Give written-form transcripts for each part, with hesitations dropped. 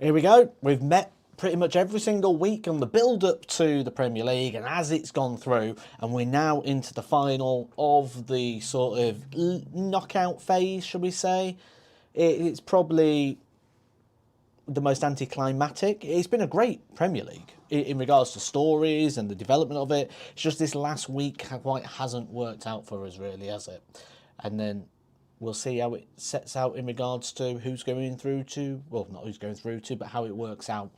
Here we go. We've met pretty much every single week on the build-up to the Premier League, and as it's gone through, and we're now into the final of the sort of knockout phase, shall we say. It's probably the most anticlimactic. It's been a great Premier League in regards to stories and the development of it. It's just this last week quite hasn't worked out for us, really, has it? And then we'll see how it sets out in regards to who's going through to, well, not who's going through to, but how it works out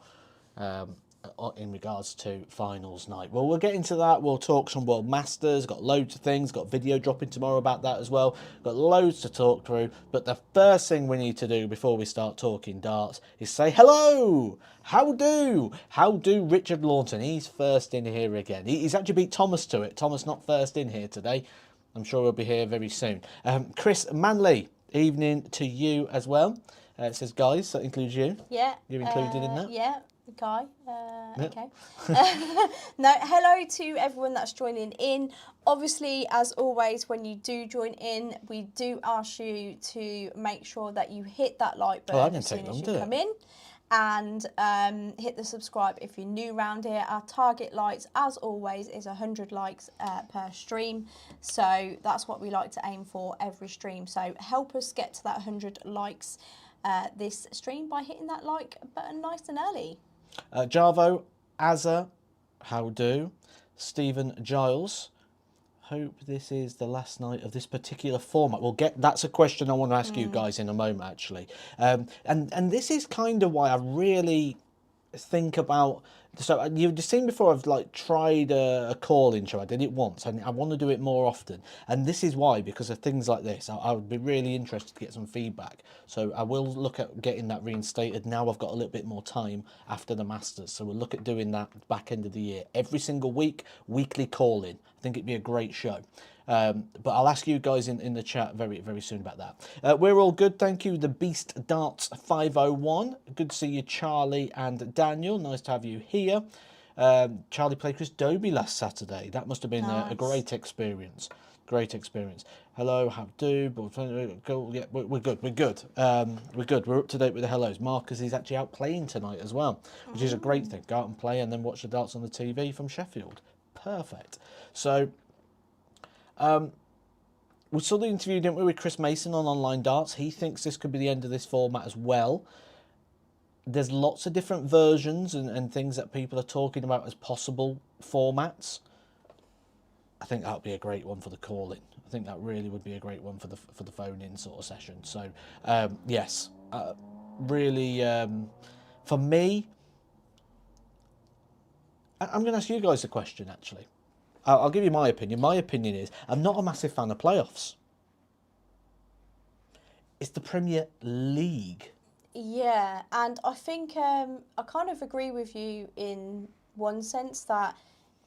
in regards to finals night. Well, we'll get into that. We'll talk some World Masters, got loads of things, got video dropping tomorrow about that as well. Got loads to talk through, but the first thing we need to do before we start talking darts is say hello. How do Richard Lawton? He's first in here again. He's actually beat Thomas to it. Thomas not first in here today. I'm sure he'll be here very soon. Chris Manley, evening to you as well. It says guys, that includes you. Yeah. You're included in that? Yeah, the guy. Yeah. Okay. No, hello to everyone that's joining in. Obviously, as always, when you do join in, we do ask you to make sure that you hit that like button as soon as you come in. And hit the subscribe if you're new around here. Our target likes, as always, is 100 likes per stream. So that's what we like to aim for every stream. So help us get to that 100 likes this stream by hitting that like button nice and early. Jarvo, Azza, how do? Stephen Giles. Hope this is the last night of this particular format. We'll get, that's a question I want to ask you guys in a moment, actually. And this is kind of why I really think about, so you've seen before I've like tried a call-in show. I did it once and I want to do it more often, and this is why, because of things like this. I would be really interested to get some feedback, so I will look at getting that reinstated now I've got a little bit more time after the Masters. So we'll look at doing that back end of the year, every single week, weekly call-in. I think it'd be a great show. But I'll ask you guys in the chat very, very soon about that. We're all good, thank you. The Beast Darts 501. Good to see you, Charlie and Daniel. Nice to have you here. Charlie played Chris Dobie last Saturday. That must have been a great experience. Great experience. Hello, how do? Yeah, we're good. We're good. We're good. We're up to date with the hellos. Marcus is actually out playing tonight as well, which is a great thing. Go out and play and then watch the darts on the TV from Sheffield. Perfect. So, we saw the interview, didn't we, with Chris Mason on Online Darts. He thinks this could be the end of this format as well. There's lots of different versions and things that people are talking about as possible formats. I think that would be a great one for the call-in. I think that really would be a great one for the phone-in sort of session. So, yes, really, for me, I'm going to ask you guys a question, actually. I'll give you my opinion. My opinion is I'm not a massive fan of playoffs. It's the Premier League. Yeah, and I think I kind of agree with you in one sense that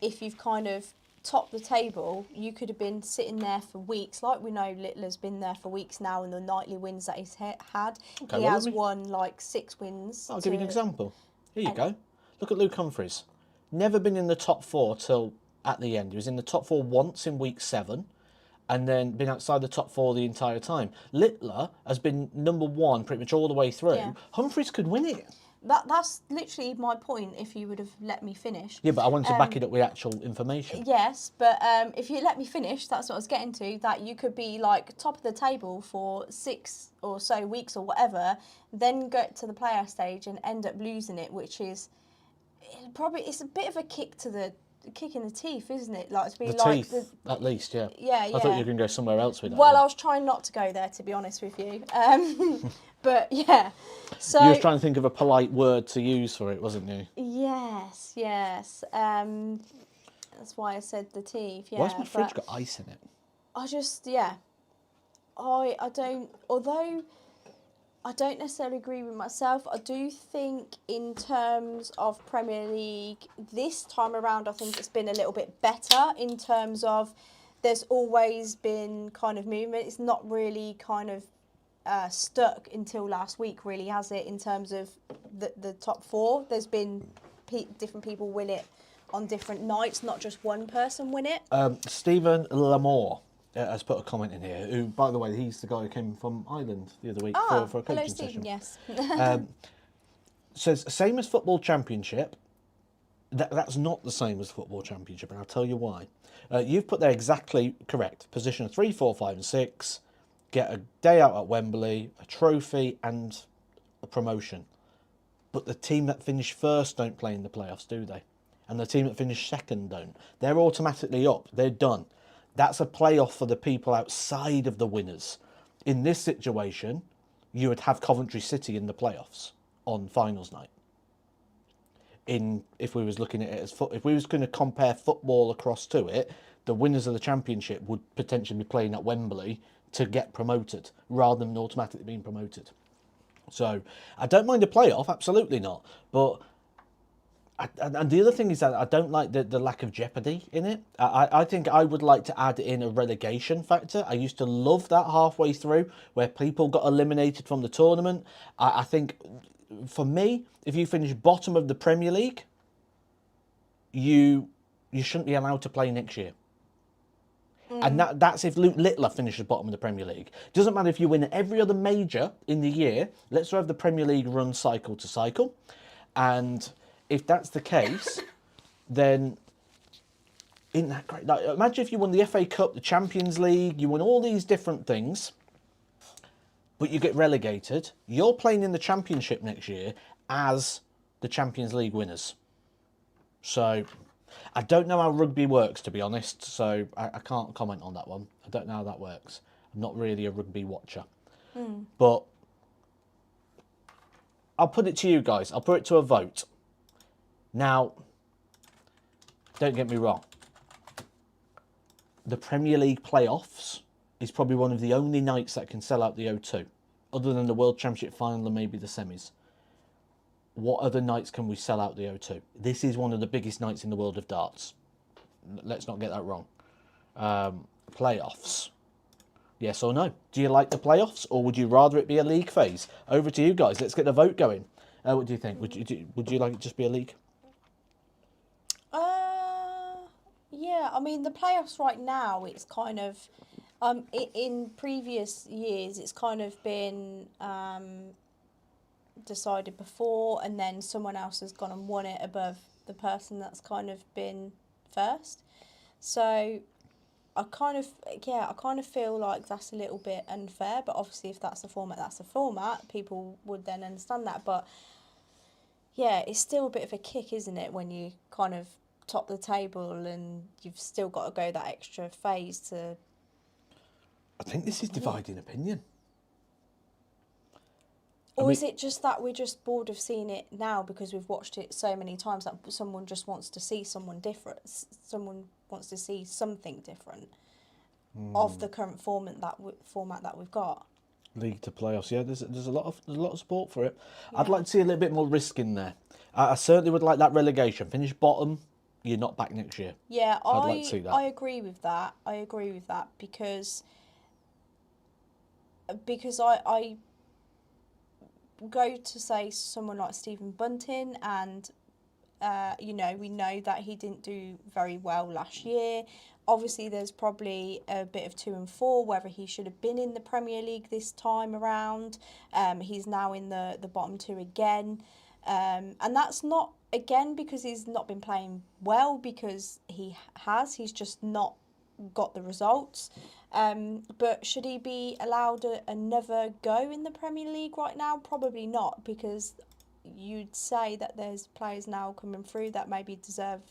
if you've kind of topped the table, you could have been sitting there for weeks. Like we know Littler's been there for weeks now, and the nightly wins that he's had. Okay, he has won like 6 wins. I'll give you an example. Here you go. Look at Luke Humphries. Never been in the top 4 till at the end. He was in the top 4 once in week 7 and then been outside the top 4 the entire time. Littler has been number 1 pretty much all the way through. Yeah. Humphries could win it. That's literally my point, if you would have let me finish. Yeah, but I wanted to back it up with actual information. Yes, but if you let me finish, that's what I was getting to, that you could be like top of the table for 6 or so weeks or whatever, then get to the playoff stage and end up losing it, which is probably, it's a bit of a kick in the teeth, isn't it? Like to be like teeth, at least, yeah. Yeah. I thought you were going to go somewhere else with that. Well, I was trying not to go there, to be honest with you. But yeah, so you were trying to think of a polite word to use for it, wasn't you? Yes. That's why I said the teeth. Yeah. Why's my fridge got ice in it? I just, yeah. I don't. Although I don't necessarily agree with myself, I do think in terms of Premier League this time around, I think it's been a little bit better in terms of there's always been kind of movement. It's not really kind of stuck until last week, really, has it, in terms of the top 4? There's been different people win it on different nights, not just one person win it. Stephen Lamore has put a comment in here, who, by the way, he's the guy who came from Ireland the other week for a coaching session. Yes. says same as football championship. That's not the same as football championship, and I'll tell you why. You've put there exactly correct. Position 3, 4, 5, and 6. Get a day out at Wembley, a trophy, and a promotion. But the team that finished first don't play in the playoffs, do they? And the team that finished second don't. They're automatically up. They're done. That's a playoff for the people outside of the winners. In this situation, you would have Coventry City in the playoffs on finals night. If we was looking at it as if we was going to compare football across to it, the winners of the championship would potentially be playing at Wembley to get promoted rather than automatically being promoted. So I don't mind a playoff, absolutely not. But and the other thing is that I don't like the lack of jeopardy in it. I think I would like to add in a relegation factor. I used to love that halfway through where people got eliminated from the tournament. I think for me, if you finish bottom of the Premier League, you shouldn't be allowed to play next year. And that's if Luke Littler finishes bottom of the Premier League. Doesn't matter if you win every other major in the year. Let's have the Premier League run cycle to cycle. And if that's the case, then isn't that great? Like, imagine if you won the FA Cup, the Champions League, you won all these different things, but you get relegated. You're playing in the Championship next year as the Champions League winners. So I don't know how rugby works, to be honest, so I can't comment on that one. I don't know how that works. I'm not really a rugby watcher. But I'll put it to you guys. I'll put it to a vote. Now, don't get me wrong. The Premier League playoffs is probably one of the only nights that can sell out the O2, other than the World Championship final and maybe the semis. What other nights can we sell out the O2? This is one of the biggest nights in the world of darts. Let's not get that wrong. Playoffs. Yes or no? Do you like the playoffs, or would you rather it be a league phase? Over to you guys. Let's get the vote going. What do you think? Would you like it to just be a league? Yeah, I mean, the playoffs right now, it's kind of, in previous years, it's kind of been decided before, and then someone else has gone and won it above the person that's kind of been first. So I kind of feel like that's a little bit unfair, but obviously if that's the format, that's the format. People would then understand that, but yeah, it's still a bit of a kick, isn't it, when you kind of top the table and you've still got to go that extra phase to... I think this is dividing opinion. Or is it just that we're just bored of seeing it now because we've watched it so many times that someone just wants to see someone different? Someone wants to see something different of the current format that we've got. League to playoffs, yeah. There's a lot of support for it. Yeah. I'd like to see a little bit more risk in there. I certainly would like that relegation. Finish bottom, you're not back next year. Yeah, I'd like to see that. I agree with that. because I go to say someone like Stephen Bunting, and we know that he didn't do very well last year. Obviously, there's probably a bit of 2 and 4, whether he should have been in the Premier League this time around. He's now in the bottom 2 again. And that's not, again, because he's not been playing well, because he's just not got the results. But should he be allowed another go in the Premier League right now? Probably not, because you'd say that there's players now coming through that maybe deserve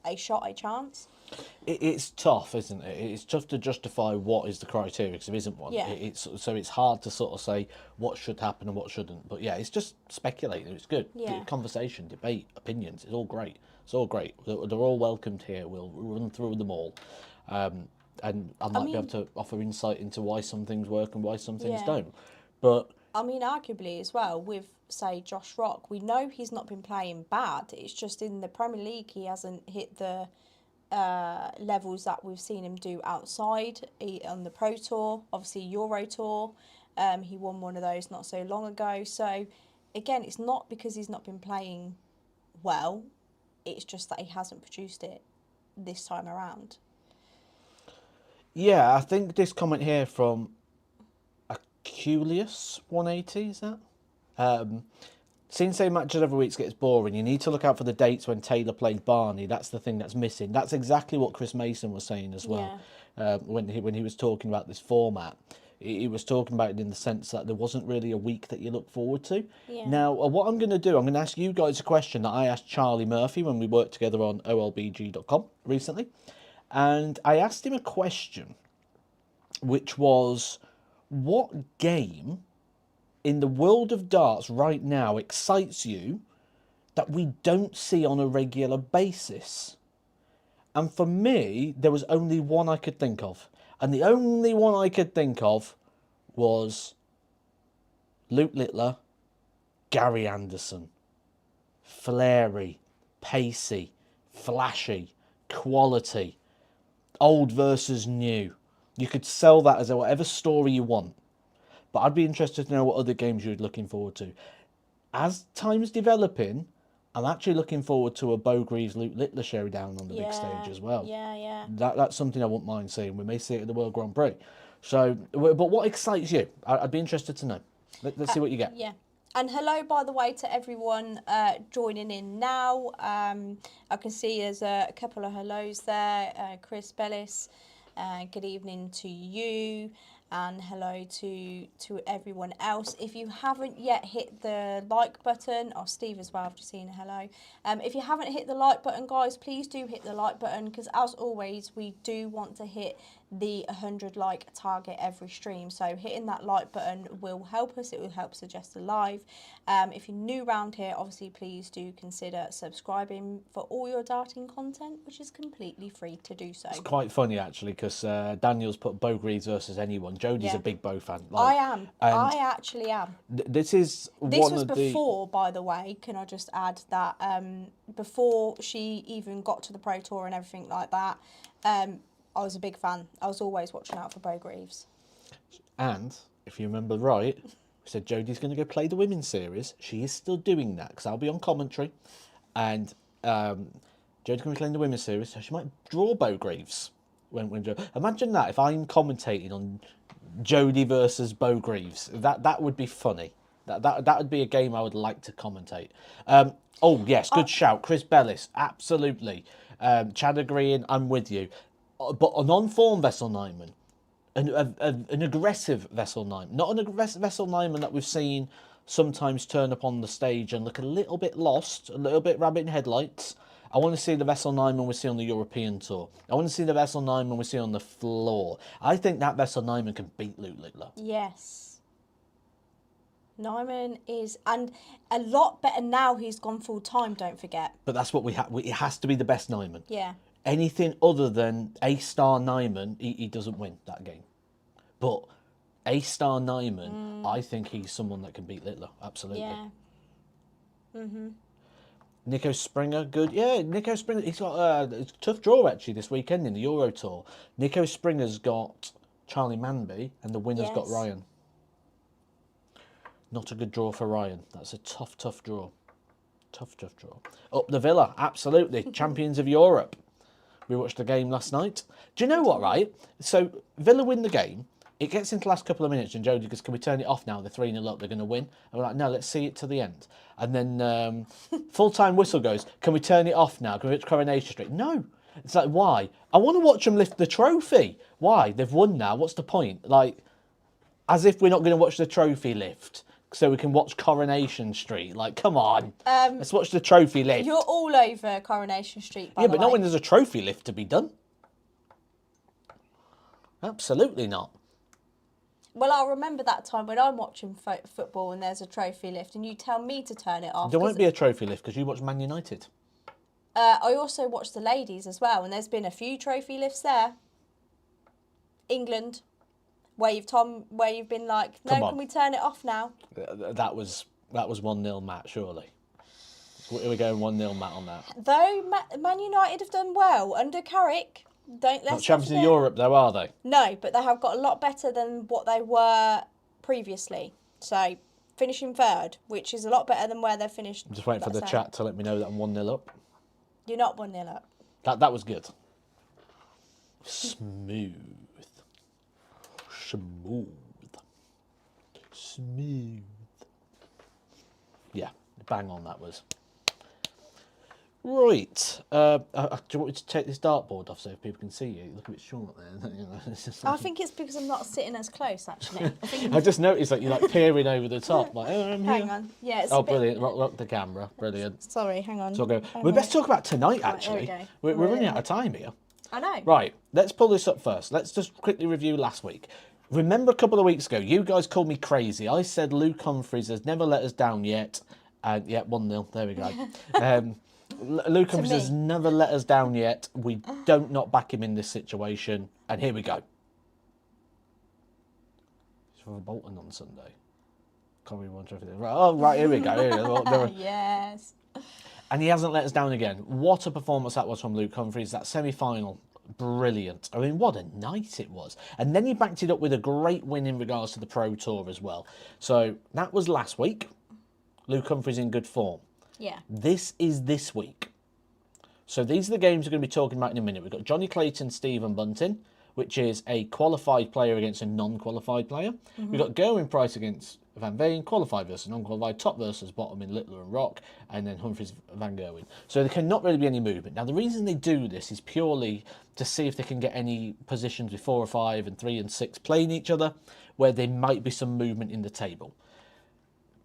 a chance. It's tough, isn't it? It's tough to justify what is the criteria, because there isn't one. Yeah. It's hard to sort of say what should happen and what shouldn't. But yeah, it's just speculating. It's good. Yeah. Conversation, debate, opinions. It's all great. They're all welcomed here. We'll run through them all. And I might be able to offer insight into why some things work and why some things don't. But I mean, arguably as well, with, say, Josh Rock, we know he's not been playing bad. It's just in the Premier League he hasn't hit the levels that we've seen him do outside on the Pro Tour, obviously Euro Tour. He won one of those not so long ago. So, again, it's not because he's not been playing well. It's just that he hasn't produced it this time around. Yeah, I think this comment here from Aculius 180, is that? Seeing same matches every week gets boring. You need to look out for the dates when Taylor played Barney. That's the thing that's missing. That's exactly what Chris Mason was saying as well. When he was talking about this format. He was talking about it in the sense that there wasn't really a week that you look forward to. Yeah. Now, what I'm going to do, I'm going to ask you guys a question that I asked Charlie Murphy when we worked together on olbg.com recently. And I asked him a question, which was, what game in the world of darts right now excites you that we don't see on a regular basis? And for me, there was only one I could think of. And the only one I could think of was Luke Littler, Gary Anderson. Flary, pacey, flashy, quality, old versus new. You could sell that as whatever story you want. But I'd be interested to know what other games you're looking forward to. As time's developing, I'm actually looking forward to a Beau Greaves Luke Littler showdown on the big stage as well. Yeah. That's something I wouldn't mind seeing. We may see it at the World Grand Prix. So, but what excites you? I'd be interested to know. Let's see what you get. Yeah. And hello, by the way, to everyone joining in now. I can see there's a couple of hellos there. Chris Bellis, good evening to you. And hello to everyone else. If you haven't yet hit the like button, or Steve as well, I've just seen a hello. If you haven't hit the like button, guys, please do hit the like button, because as always, we do want to hit the 100 like target every stream. So hitting that like button will help us. It will help suggest a live. If you're new around here, obviously please do consider subscribing for all your darting content, which is completely free to do so. It's quite funny actually, because Daniel's put Beau Greaves versus anyone. Jodie's a big Beau fan. I am. I actually am. This was before, by the way, can I just add that before she even got to the Pro Tour and everything like that, I was a big fan. I was always watching out for Beau Greaves. And if you remember right, we said Jodie's going to go play the women's series. She is still doing that, because I'll be on commentary. And Jodie's going to be playing the women's series, so she might draw Beau Greaves. Imagine that, if I'm commentating on Jodie versus Beau Greaves. That would be funny. That would be a game I would like to commentate. Oh, yes, good shout. Chris Bellis, absolutely. Chad agreeing, I'm with you. But a non-form Vessel Nyman, an aggressive Vessel Nyman, not an aggressive Vessel Nyman that we've seen sometimes turn up on the stage and look a little bit lost, a little bit rabbit in headlights. I want to see the Vessel Nyman we see on the European Tour. I want to see the Vessel Nyman we see on the floor. I think that Vessel Nyman can beat Luke Littler. Yes. Nyman is, and a lot better now he's gone full time, don't forget. But that's what we have. It has to be the best Nyman. Yeah. Anything other than A-star Nyman, he doesn't win that game. But A-star Nyman, I think he's someone that can beat Littler, absolutely. Yeah. Nico Springer, good. Yeah, Nico Springer, he's got a tough draw actually this weekend in the Euro Tour. Nico Springer's got Charlie Manby and the winner's got Ryan. Not a good draw for Ryan. That's a tough draw. Tough draw. Up the Villa, absolutely. Champions of Europe. We watched the game last night. Do you know what, right? So Villa win the game. It gets into the last couple of minutes and Jodie goes, can we turn it off now? They're 3-0 up, they're going to win. And we're like, no, let's see it to the end. And then full-time whistle goes, can we turn it off now? Can we go to Coronation Street? No. It's like, why? I want to watch them lift the trophy. Why? They've won now. What's the point? Like, as if we're not going to watch the trophy lift so we can watch Coronation Street. Like, come on. Let's watch the trophy lift. You're all over Coronation Street, by the way. Yeah, but not when there's a trophy lift to be done. Absolutely not. Well, I'll remember that time when I'm watching football and there's a trophy lift and you tell me to turn it off. There won't be a trophy lift because you watch Man United. I also watch the ladies as well, and there's been a few trophy lifts there. England, where you've been like, no, can we turn it off now? That was 1-0 Matt, surely. We're going 1-0 Matt on that. Though Man United have done well under Carrick. Not champions of Europe though, are they? No, but they have got a lot better than what they were previously. So finishing third, which is a lot better than where they finished. I'm just waiting for the chat to let me know that I'm 1-0 up. You're not 1-0 up. That was good. Smooth. Yeah, Bang on, that was. Right. Do you want me to take this dartboard off so people can see you? Look a bit short there. You know, it's just I like... think it's because I'm not sitting as close, actually. I think I just noticed that you're like peering over the top, like, oh, I'm here. hang on. Yeah, it's Oh, a bit... brilliant. Rock the camera. Brilliant. Sorry, hang on. So we'll Hang we on. best talk about tonight, Right, there we actually. go. We're running out of time here. I know. Right, let's pull this up first. Let's just quickly review last week. Remember a couple of weeks ago, you guys called me crazy. I said Luke Humphries has never let us down yet. And yeah, 1-0. There we go. Luke Humphries has never let us down yet. We don't not back him in this situation. And here we go. He's for Bolton on Sunday. Can't really want everything. Right, oh, right, here we go. Here we go. Yes. And he hasn't let us down again. What a performance that was from Luke Humphries. That semi-final, brilliant. I mean, what a night it was. And then he backed it up with a great win in regards to the Pro Tour as well. So that was last week. Luke Humphries in good form. Yeah. This is this week. So these are the games we're going to be talking about in a minute. We've got Jonny, Clayton, Stephen Bunting, which is a qualified player against a non-qualified player. We've got Gerwyn Price against Van Veen, qualified versus non-qualified, top versus bottom in Littler and Rock, and then Humphries Van Gerwen. So there cannot really be any movement. Now, the reason they do this is purely to see if they can get any positions with 4 or 5 and 3 and 6 playing each other, where there might be some movement in the table.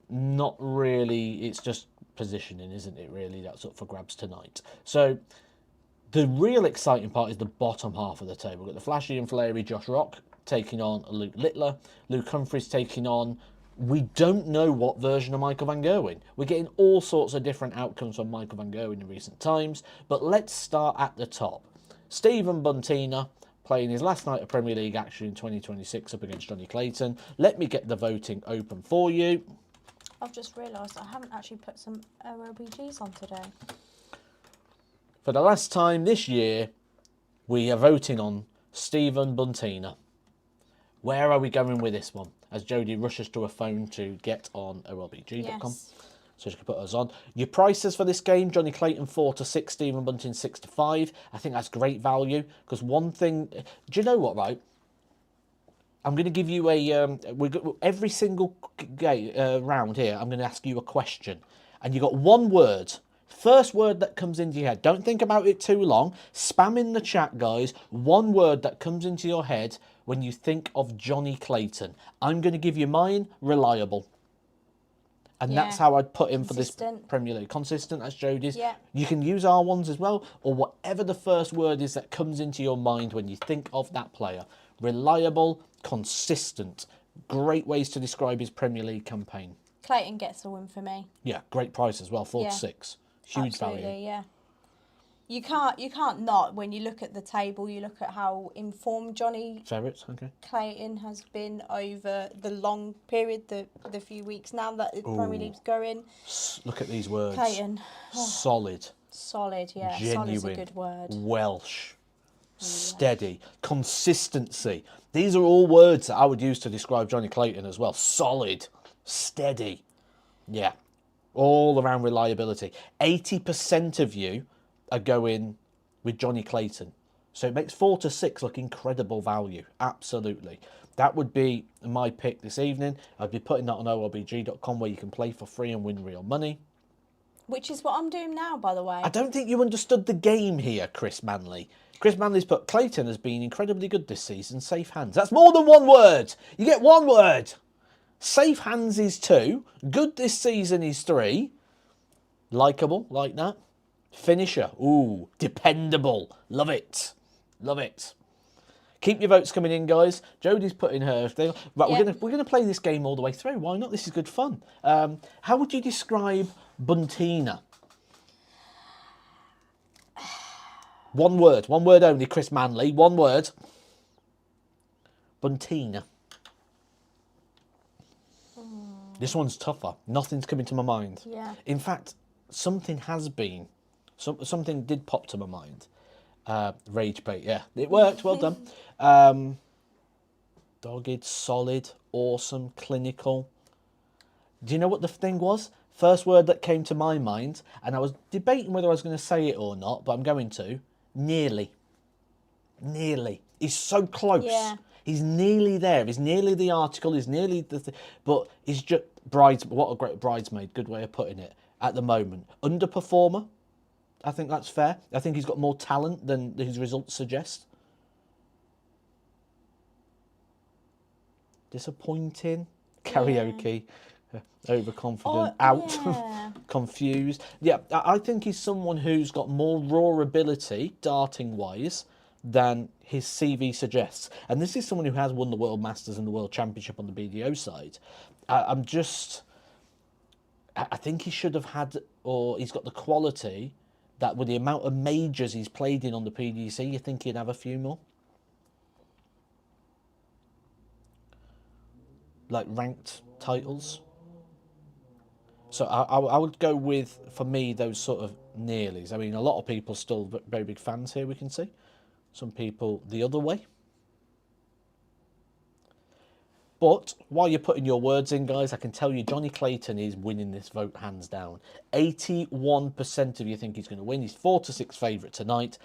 Not really, it's just positioning, isn't it, really? That's up for grabs tonight. So the real exciting part is the bottom half of the table. We've got the flashy and flary Josh Rock taking on Luke Littler. Luke Humphries taking on... We don't know what version of Michael Van Gerwen. We're getting all sorts of different outcomes from Michael Van Gerwen in recent times. But let's start at the top. Stephen Bunting playing his last night of Premier League action in 2026 up against Jonny Clayton. Let me get the voting open for you. I've just realised I haven't actually put some OLBGs on today. For the last time this year, we are voting on Stephen Bunting. Where are we going with this one? As Jodie rushes to a phone to get on OLBG.com. Yes. So she can put us on. Your prices for this game, Jonny Clayton 4-6, Stephen Bunting 6-5. I think that's great value. Because one thing... Do you know what, right? I'm going to give you a... every single round here, I'm going to ask you a question. And you got one word. First word that comes into your head. Don't think about it too long. Spam in the chat, guys. One word that comes into your head when you think of Jonny Clayton. I'm going to give you mine, reliable. And that's how I'd put him for this Premier League. Consistent, that's Jodie's. Yeah. You can use our ones as well, or whatever the first word is that comes into your mind when you think of that player. Reliable, consistent. Great ways to describe his Premier League campaign. Clayton gets a win for me. Yeah, great price as well, 4-6. Huge Absolutely, value. Yeah. You can't not, when you look at the table, you look at how informed Jonny Ferrets, okay. Clayton has been over the long period, the few weeks now that the Premier League's going. Look at these words. Clayton. Solid. Solid, yeah. Genuine. Solid's a good word. Welsh. Steady. Consistency. These are all words that I would use to describe Jonny Clayton as well. Solid. Steady. Yeah. All around reliability. 80% of you are going with Jonny Clayton. So it makes 4-6 look incredible value. Absolutely. That would be my pick this evening. I'd be putting that on OLBG.com where you can play for free and win real money. Which is what I'm doing now, by the way. I don't think you understood the game here, Chris Manley. Chris Manley's put Clayton has been incredibly good this season. Safe hands. That's more than one word. You get one word. Safe hands is 2. Good this season is 3. Likeable, like that. Finisher. Ooh, dependable. Love it. Love it. Keep your votes coming in, guys. Jodie's putting her thing. Right, Yep. we're gonna play this game all the way through. Why not? This is good fun. How would you describe Bunting? One word only, Chris Manley. One word. Bunting. This one's tougher. Nothing's coming to my mind. Yeah. In fact, something has been. Something did pop to my mind. Rage bait, yeah. It worked, well done. Dogged, solid, awesome, clinical. Do you know what the thing was? First word that came to my mind, and I was debating whether I was going to say it or not, but I'm going to. Nearly. Nearly. He's so close. Yeah. He's nearly there. He's nearly the article. He's nearly the... but he's just... What a great bridesmaid. Good way of putting it. At the moment, underperformer. I think that's fair. I think he's got more talent than his results suggest. Disappointing. Karaoke. Overconfident. Out. Yeah. Confused. Yeah, I think he's someone who's got more raw ability, darting-wise, than his CV suggests. And this is someone who has won the World Masters and the World Championship on the BDO side. I think he should have had, or he's got the quality that with the amount of majors he's played in on the PDC, you think he'd have a few more? Like ranked titles. So I would go with, for me, those sort of nearlies. I mean, a lot of people still very big fans here, we can see. Some people the other way. But while you're putting your words in, guys, I can tell you Jonny Clayton is winning this vote hands down. 81% of you think he's going to win. He's 4-6 favourite tonight.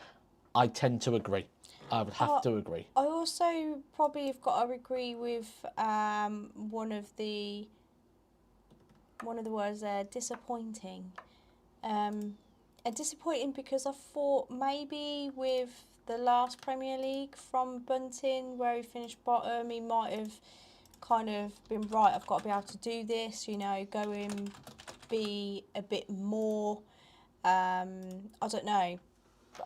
I tend to agree. I would have to agree. I also probably have got to agree with one of the words there, disappointing. And disappointing because I thought maybe with the last Premier League from Bunting, where he finished bottom, he might have kind of been right. I've got to be able to do this, go and be a bit more. I don't know.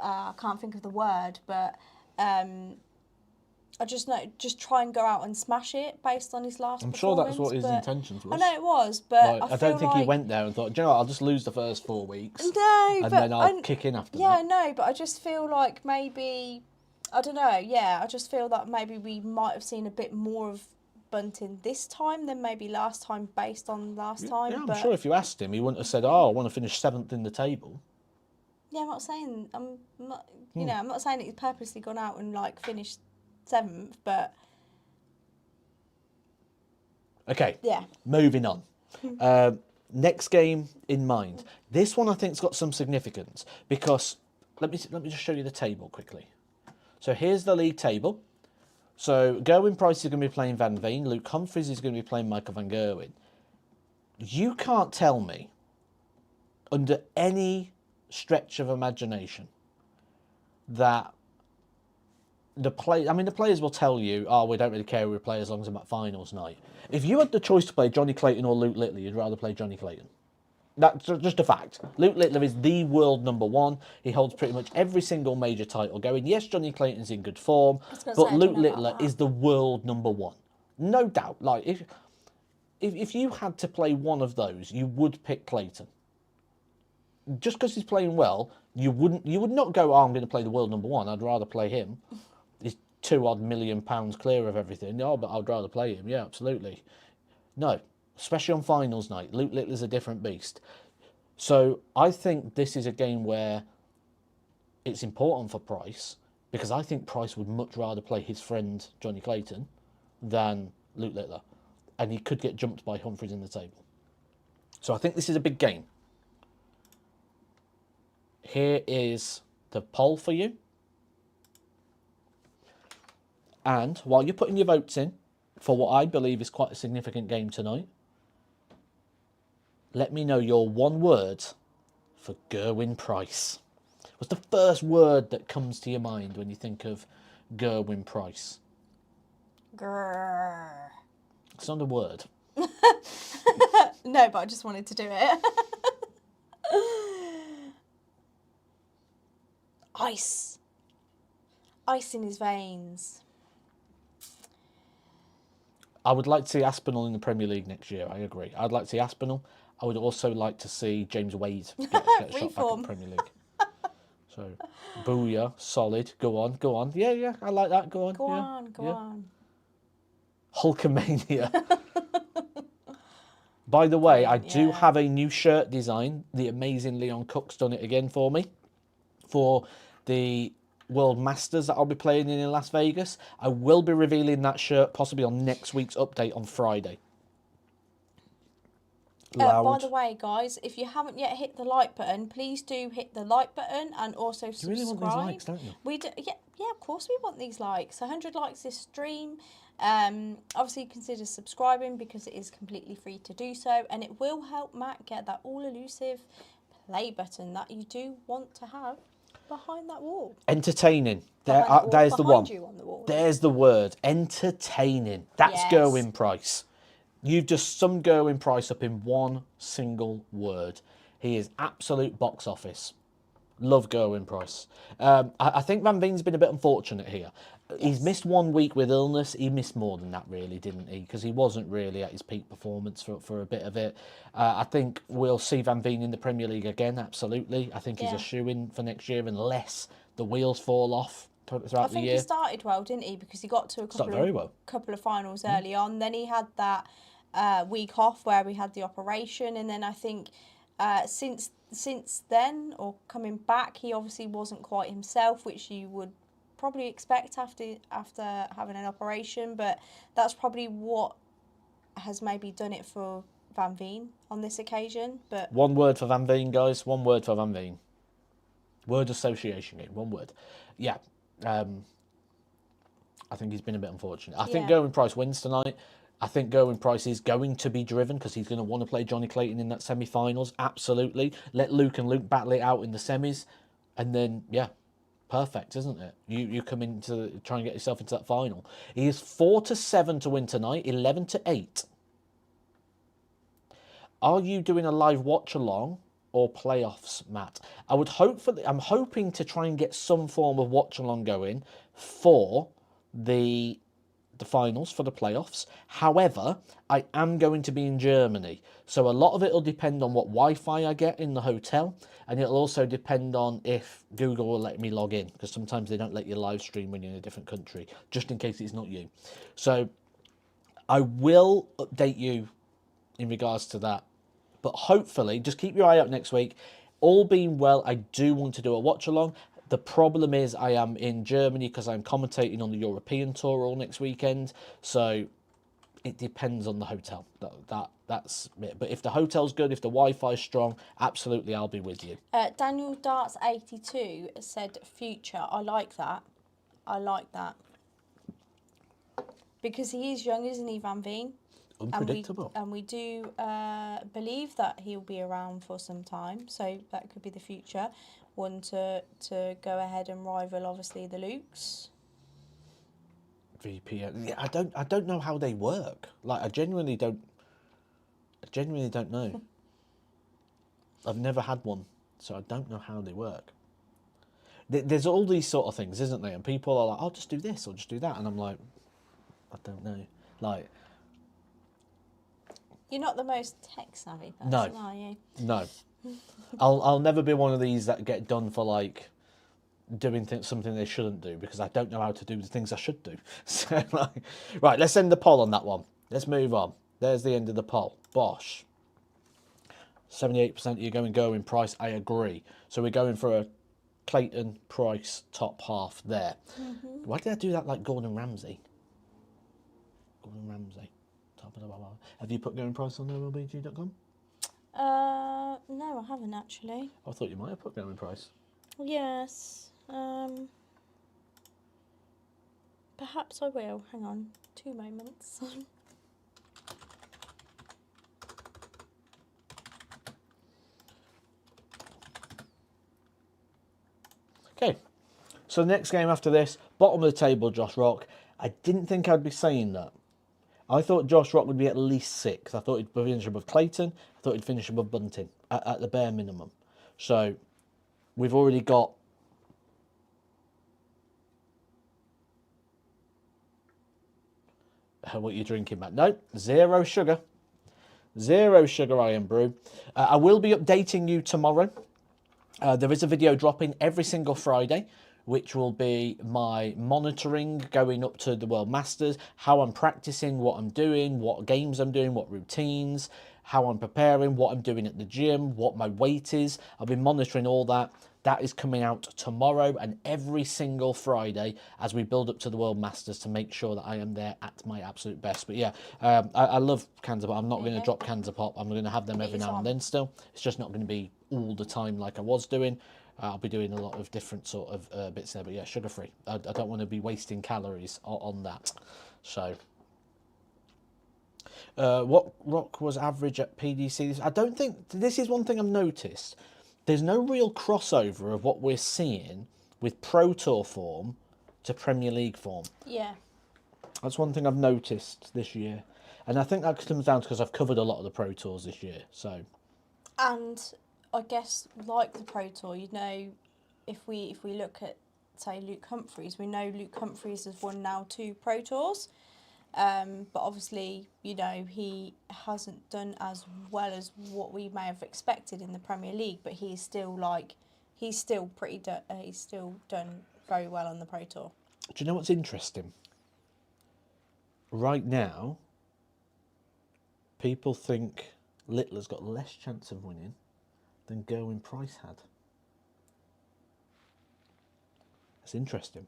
I can't think of the word, but I just know, just try and go out and smash it based on his last I'm sure that's what his but intentions was. I know it was, but I don't think he went there and thought, do you know what, I'll just lose the first 4 weeks. No, and but then I'll kick in after that. Yeah, no, but I just feel like maybe, I don't know, I just feel that maybe we might have seen a bit more of Bunting this time than maybe last time based on last time. Yeah, I'm sure if you asked him, he wouldn't have said, I want to finish 7th in the table. Yeah, I'm not saying, I'm not saying that he's purposely gone out and finished 7th, but... Okay. Yeah. Moving on. Next game in mind. This one I think's got some significance because let me just show you the table quickly. So here's the league table. So Gerwyn Price is going to be playing Van Veen. Luke Humphries is going to be playing Micheal van Gerwen. You can't tell me, under any stretch of imagination, that the players will tell you, we don't really care who we play as long as I'm at finals night. If you had the choice to play Jonny Clayton or Luke Littler, you'd rather play Jonny Clayton. That's just a fact. Luke Littler is the world #1. He holds pretty much every single major title going. Yes, Jonny Clayton's in good form, but Luke Littler is the world #1. No doubt. If you had to play one of those, you would pick Clayton. Just because he's playing well, you would not go, I'm going to play the world #1. I'd rather play him. He's £2 million clear of everything. No, but I'd rather play him. Yeah, absolutely. No, especially on finals night. Luke Littler's a different beast. So I think this is a game where it's important for Price, because I think Price would much rather play his friend Jonny Clayton than Luke Littler. And he could get jumped by Humphries in the table. So I think this is a big game. Here is the poll for you. And while you're putting your votes in for what I believe is quite a significant game tonight, let me know your one word for Gerwyn Price. What's the first word that comes to your mind when you think of Gerwyn Price? Grrr. It's not a word. No, but I just wanted to do it. Ice. Ice in his veins. I would like to see Aspinall in the Premier League next year. I agree. I'd like to see Aspinall. I would also like to see James Wade get a shot back in the Premier League. So, booyah, solid. Go on. Yeah, I like that. Go on. Go on. Hulkamania. By the way, I do have a new shirt design. The amazing Leon Cook's done it again for me. For the World Masters that I'll be playing in Las Vegas. I will be revealing that shirt possibly on next week's update on Friday. By the way, guys, if you haven't yet hit the like button, please do hit the like button and also subscribe. You really want these likes, don't you? We do, yeah, of course we want these likes. 100 likes this stream, Obviously, consider subscribing because it is completely free to do so, and it will help Matt get that all-elusive play button that you do want to have behind that wall. Entertaining. Behind that wall, There's the one. behind you on the wall. There's the word. Entertaining. That's Yes. Gerwyn Price. You've just summed Gerwyn Price up in one single word. He is absolute box office. Love Gerwyn Price. I think Van Veen's been a bit unfortunate here. He's missed 1 week with illness. He missed more than that, really, didn't he? Because he wasn't really at his peak performance for a bit of it. I think we'll see Van Veen in the Premier League again, absolutely. I think he's a shoo-in for next year unless the wheels fall off throughout the year. I think he started well, didn't he? Because he got to a couple of finals early on. Then he had that week off where we had the operation, and then I think since then, or coming back, he obviously wasn't quite himself, which you would probably expect after having an operation. But that's probably what has maybe done it for Van Veen on this occasion. But one word for Van Veen, guys. One word for Van Veen. Word association game. One word. Yeah. I think he's been a bit unfortunate. I think Gerwyn Price wins tonight. I think Gerwyn Price is going to be driven because he's going to want to play Jonny Clayton in that semi-finals. Absolutely. Let Luke and Luke battle it out in the semis. And then, yeah, perfect, isn't it? You come in to try and get yourself into that final. He is 4-7 to win tonight, 11-8. Are you doing a live watch-along or playoffs, Matt? I'm hoping to try and get some form of watch-along going for the finals, for the playoffs. However, I am going to be in Germany, so a lot of it will depend on what Wi-Fi I get in the hotel, and it'll also depend on if Google will let me log in, because sometimes they don't let you live stream when you're in a different country, just in case it's not you. So I will update you in regards to that, but hopefully just keep your eye out next week. All being well, I do want to do a watch along. The problem is I am in Germany because I'm commentating on the European tour all next weekend. So it depends on the hotel. That's it. But if the hotel's good, if the Wi-Fi's strong, absolutely I'll be with you. Daniel Darts 82 said future. I like that. I like that. Because he is young, isn't he, Van Veen? Unpredictable. And we do believe that he'll be around for some time. So that could be the future. One to go ahead and rival, obviously, the Lukes. VPN. Yeah, I don't know how they work. Like, I genuinely don't know. I've never had one, so I don't know how they work. There's all these sort of things, isn't there? And people are like, "I'll just do this or just do that," and I'm like, I don't know. Like, you're not the most tech savvy person, are you? No. I'll never be one of these that get done for like doing something they shouldn't do because I don't know how to do the things I should do. So, like, right, let's end the poll on that one. Let's move on. There's the end of the poll. Bosh. 78% of you going Gerwyn Price. I agree. So we're going for a Clayton Price top half there. Why did I do that like Gordon Ramsay? Gordon Ramsay. Have you put Gerwyn Price on MLBG.com? No, I haven't actually. I thought you might have put Gerwyn Price. Yes. Perhaps I will. Hang on. 2 moments. Okay. So the next game after this, bottom of the table, Josh Rock. I didn't think I'd be saying that. I thought Josh Rock would be at least 6th. I thought he'd finish above Clayton. I thought he'd finish above Bunting at the bare minimum. So we've already got what you're drinking, Matt. No, zero sugar. Zero sugar iron brew. I will be updating you tomorrow. There is a video dropping every single Friday, which will be my monitoring going up to the World Masters, how I'm practicing, what I'm doing, what games I'm doing, what routines, how I'm preparing, what I'm doing at the gym, what my weight is. I'll be monitoring all that. That is coming out tomorrow and every single Friday as we build up to the World Masters to make sure that I am there at my absolute best. But yeah, I love cans of pop. I'm not going to drop cans of pop. I'm going to have them every now and then still. It's just not going to be all the time like I was doing. I'll be doing a lot of different sort of bits there. But yeah, sugar-free. I don't want to be wasting calories on that. So, what Rock was average at PDC? I don't think, this is one thing I've noticed. There's no real crossover of what we're seeing with Pro Tour form to Premier League form. Yeah. That's one thing I've noticed this year. And I think that comes down to because I've covered a lot of the Pro Tours this year. So, And I guess, like the Pro Tour, you know, if we look at, say, Luke Humphries, we know Luke Humphries has won now 2 Pro Tours. But obviously, you know, he hasn't done as well as what we may have expected in the Premier League. But he's still he's still done very well on the Pro Tour. do you know what's interesting? Right now, people think Littler's got less chance of winning than Gerwyn Price had. That's interesting.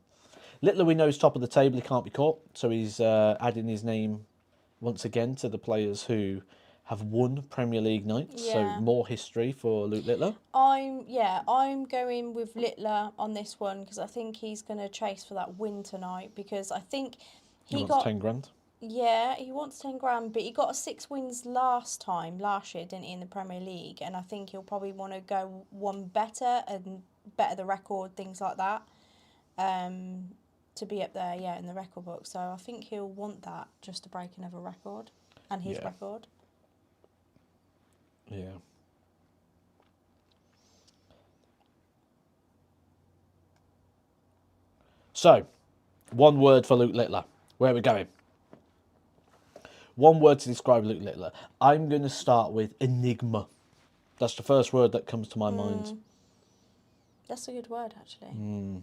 Littler, we know, is top of the table. He can't be caught, so he's adding his name once again to the players who have won Premier League nights. Yeah. So more history for Luke Littler. I'm going with Littler on this one because I think he's going to chase for that win tonight because I think He wants got 10 grand. Yeah, he wants 10 grand, but he got 6 wins last year, didn't he, in the Premier League? And I think he'll probably want to go one better and better the record, things like that, to be up there, yeah, in the record book. So I think he'll want that just to break another record and his record. Yeah. So, one word for Luke Littler. Where are we going? One word to describe Luke Littler. I'm going to start with enigma. That's the first word that comes to my mind. That's a good word, actually.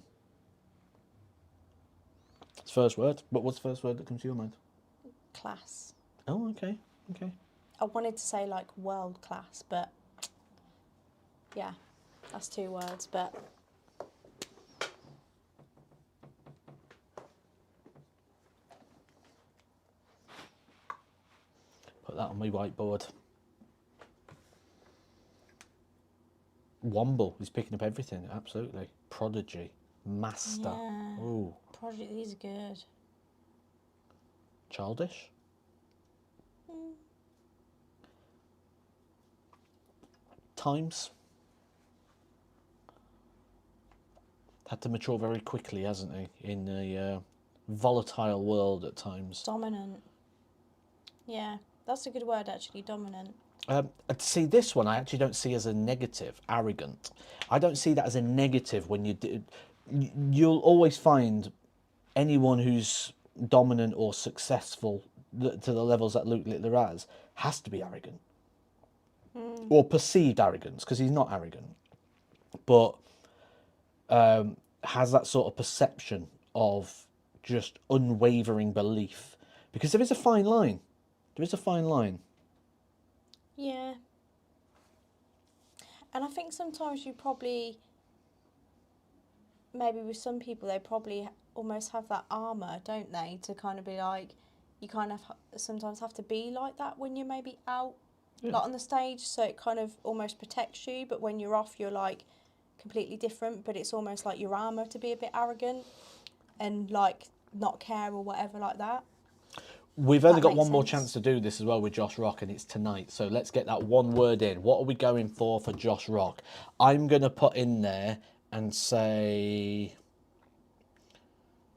It's first word. But what's the first word that comes to your mind? Class. Oh, okay. Okay. I wanted to say, like, world class, but yeah, that's 2 words, but... Put that on my whiteboard. Womble. He's picking up everything. Absolutely. Prodigy. Master. Yeah. Ooh. Project, these are good. Childish. Times. Had to mature very quickly, hasn't he? In a volatile world at times. Dominant. Yeah, that's a good word, actually, dominant. See, this one I actually don't see as a negative. Arrogant. I don't see that as a negative when you do. You'll always find anyone who's dominant or successful to the levels that Luke Littler has to be arrogant. Or perceived arrogance, because he's not arrogant. But has that sort of perception of just unwavering belief. Because there is a fine line. There is a fine line. Yeah. And I think sometimes you probably, maybe with some people, they probably almost have that armour, don't they? To kind of be like, you kind of sometimes have to be like that when you're maybe out, like on the stage. So it kind of almost protects you. But when you're off, you're like completely different. But it's almost like your armour to be a bit arrogant and like not care or whatever like that. We've only got one more chance to do this as well with Josh Rock, and it's tonight. So let's get that one word in. What are we going for Josh Rock? I'm going to put in there and say...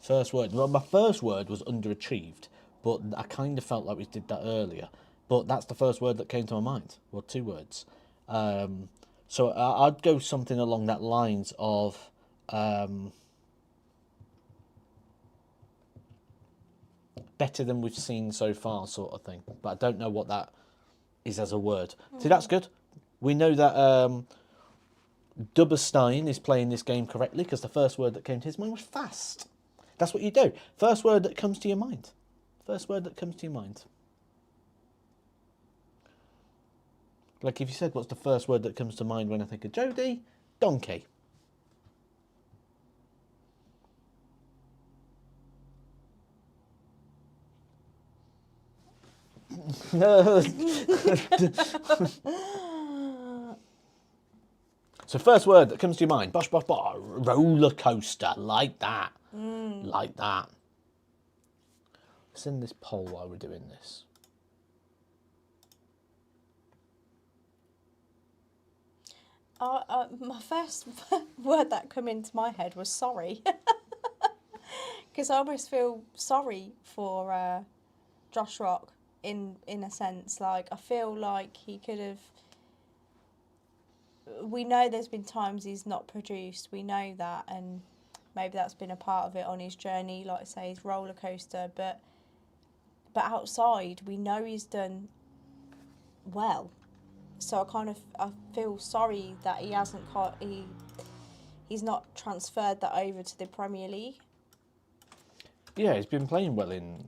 First word. Well, my first word was underachieved, but I kind of felt like we did that earlier. But that's the first word that came to my mind. Well, 2 words. So I'd go something along that lines of... better than we've seen so far, sort of thing. But I don't know what that is as a word. See, that's good. We know that Dubberstein is playing this game correctly because the first word that came to his mind was fast. That's what you do. First word that comes to your mind. First word that comes to your mind. Like if you said, what's the first word that comes to mind when I think of Jodie? Donkey. So first word that comes to your mind, bosh, bosh, bosh, roller coaster, like that, like that. Send this poll while we're doing this. My first word that come into my head was sorry. Because I almost feel sorry for Josh Rock in a sense. Like, I feel like he could have... We know there's been times he's not produced. We know that, and maybe that's been a part of it on his journey. Like I say, his roller coaster. But outside, we know he's done well. So I feel sorry that he hasn't he's not transferred that over to the Premier League. Yeah, he's been playing well in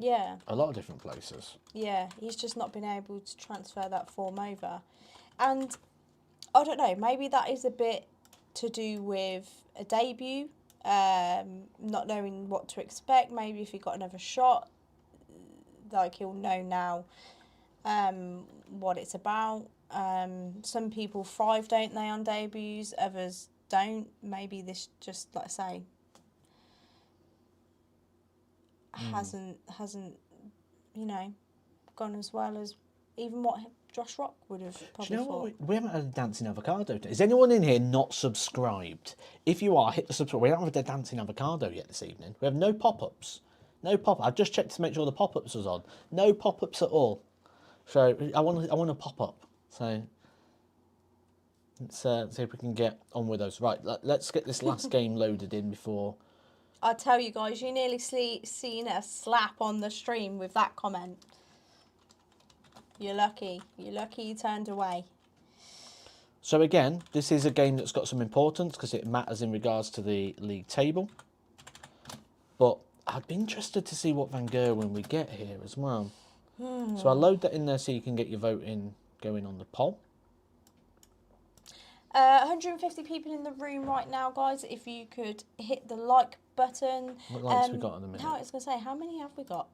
a lot of different places. Yeah, he's just not been able to transfer that form over. And I don't know, maybe that is a bit to do with a debut, not knowing what to expect. Maybe if he got another shot, like, he'll know now what it's about. Some people thrive, don't they, on debuts, others don't. Maybe this just, like I say, hasn't gone as well as even what Josh Rock would have probably Do you know thought. what? We haven't had a dancing avocado. Is anyone in here not subscribed? If you are, hit the subscribe. We don't have a dancing avocado yet this evening. We have no pop-ups. No pop. I've just checked to make sure the pop-ups was on. No pop-ups at all. So I want a pop-up. So let's see if we can get on with those. Right, let's get this last game loaded in before. I tell you guys, you nearly seen a slap on the stream with that comment. You're lucky. You're lucky you turned away. So again, this is a game that's got some importance because it matters in regards to the league table. But I'd be interested to see what Van Gerwen we get here as well. So I'll load that in there so you can get your vote in going on the poll. 150 people in the room right now, guys. If you could hit the like button. What likes we got in a minute? I was going to say, how many have we got?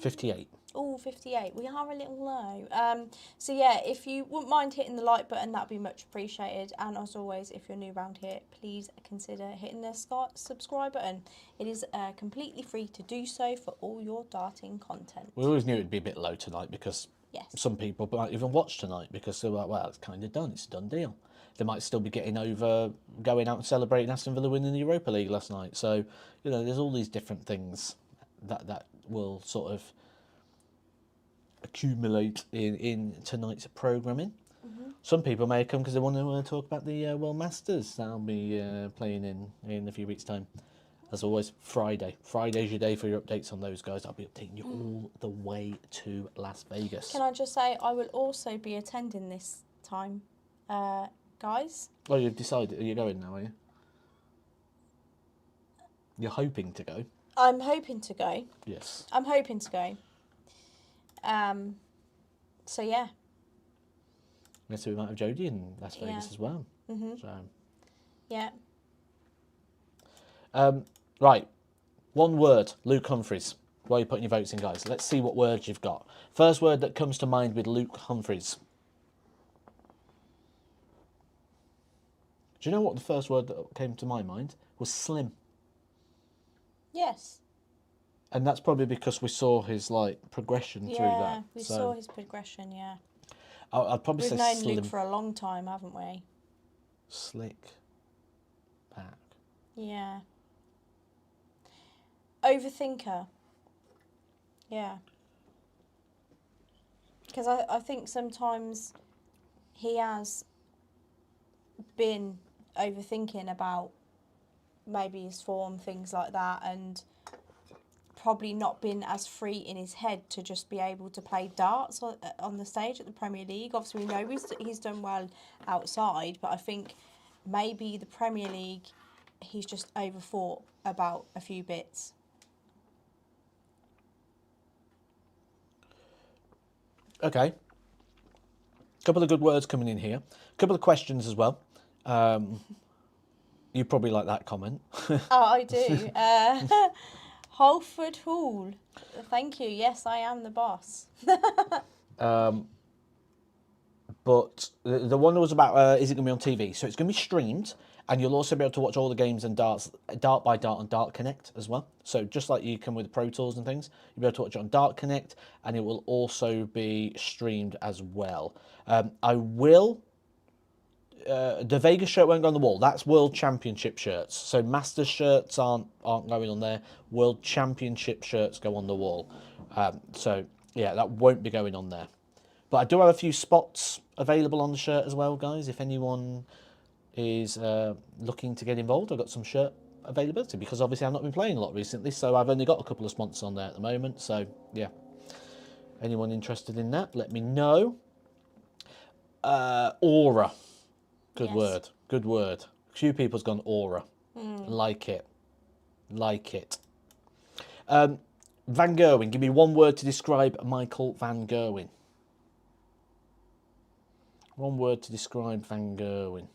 58. Oh, 58. We are a little low. So yeah, if you wouldn't mind hitting the like button, that'd be much appreciated. And as always, if you're new around here, please consider hitting the subscribe button. It is completely free to do so for all your darting content. We always knew it'd be a bit low tonight because some people might even watch tonight because they're like, well, it's kind of done. It's a done deal. They might still be getting over going out and celebrating Aston Villa winning the Europa League last night. So, there's all these different things that will sort of accumulate in tonight's programming. Some people may come because they want to talk about the World Masters that'll be playing in a few weeks' time. As always, Friday's your day for your updates on those guys. I'll be updating you all the way to Las Vegas. Can I just say, I will also be attending this time, guys. Well, you've decided. Are you going now, are you? You're hoping to go? I'm hoping to go. Yes. I'm hoping to go. So, yeah. Yes, we might have Jodie in Las Vegas as well. So. Yeah. Right. One word. Luke Humphries. Where are you putting your votes in, guys? Let's see what words you've got. First word that comes to mind with Luke Humphries. Do you know what the first word that came to my mind was? Slim. Yes. And that's probably because we saw his progression through that. Yeah, we saw his progression. Yeah. I'd probably say known slim. Luke for a long time, haven't we? Slick back. Yeah. Overthinker. Yeah. Because I think sometimes he has been overthinking about maybe his form, things like that, and probably not been as free in his head to just be able to play darts on the stage at the Premier League. Obviously, we know he's done well outside, but I think maybe the Premier League, he's just overthought about a few bits. Okay. A couple of good words coming in here. A couple of questions as well. You probably like that comment. Oh, I do. Holford Hall. Thank you. Yes, I am the boss. But the one that was about is it going to be on TV? So it's going to be streamed, and you'll also be able to watch all the games and Dart by Dart on Dart Connect as well. So just like you can with Pro Tools and things, you'll be able to watch it on Dart Connect, and it will also be streamed as well. I will. The Vegas shirt won't go on the wall. That's World Championship shirts. So Masters shirts aren't going on there. World Championship shirts go on the wall. So yeah, that won't be going on there. But I do have a few spots available on the shirt as well, guys. If anyone is looking to get involved, I've got some shirt availability because obviously I've not been playing a lot recently, so I've only got a couple of sponsors on there at the moment. So yeah, anyone interested in that, let me know. Aura. Good word. Good word. A few people's gone aura. Like it. Like it. Van Gerwen. Give me one word to describe Micheal Van Gerwen. One word to describe Van Gerwen.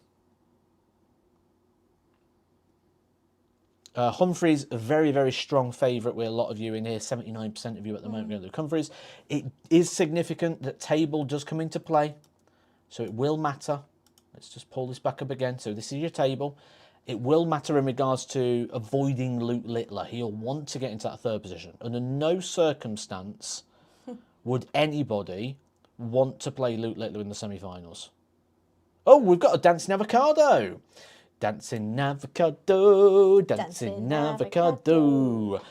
Humphries, a very, very strong favourite with a lot of you in here. 79% of you at the moment going to Humphries. It is significant that table does come into play. So it will matter. Let's just pull this back up again. So this is your table. It will matter in regards to avoiding Luke Littler. He'll want to get into that third position. Under no circumstance would anybody want to play Luke Littler in the semi-finals. Oh, we've got a dancing avocado. Dancing avocado, dancing avocado.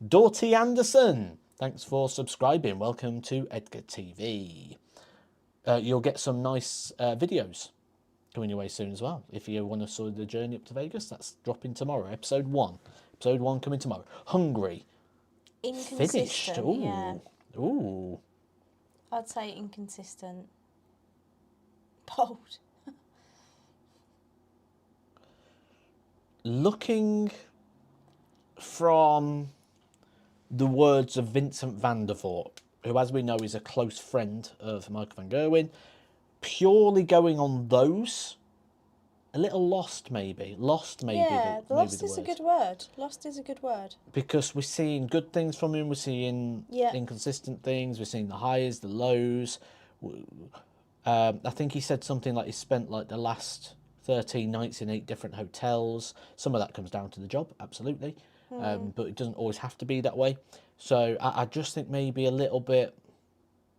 Doughty Anderson, thanks for subscribing. Welcome to Edgar TV. You'll get some nice videos coming your way soon as well. If you want to see the journey up to Vegas, that's dropping tomorrow. Episode 1. Episode 1 coming tomorrow. Hungry. Finished. Ooh. Yeah. Ooh. I'd say inconsistent. Bold. Looking from the words of Vincent van der Voort, who, as we know, is a close friend of Micheal van Gerwen, purely going on those, a little lost maybe. Lost maybe. Yeah, lost the is a word. good word. Lost is a good word. Because we're seeing good things from him, we're seeing inconsistent things, we're seeing the highs, the lows. I think he said something like he spent like the last 13 nights in 8 different hotels. Some of that comes down to the job, absolutely. But it doesn't always have to be that way. So I just think maybe a little bit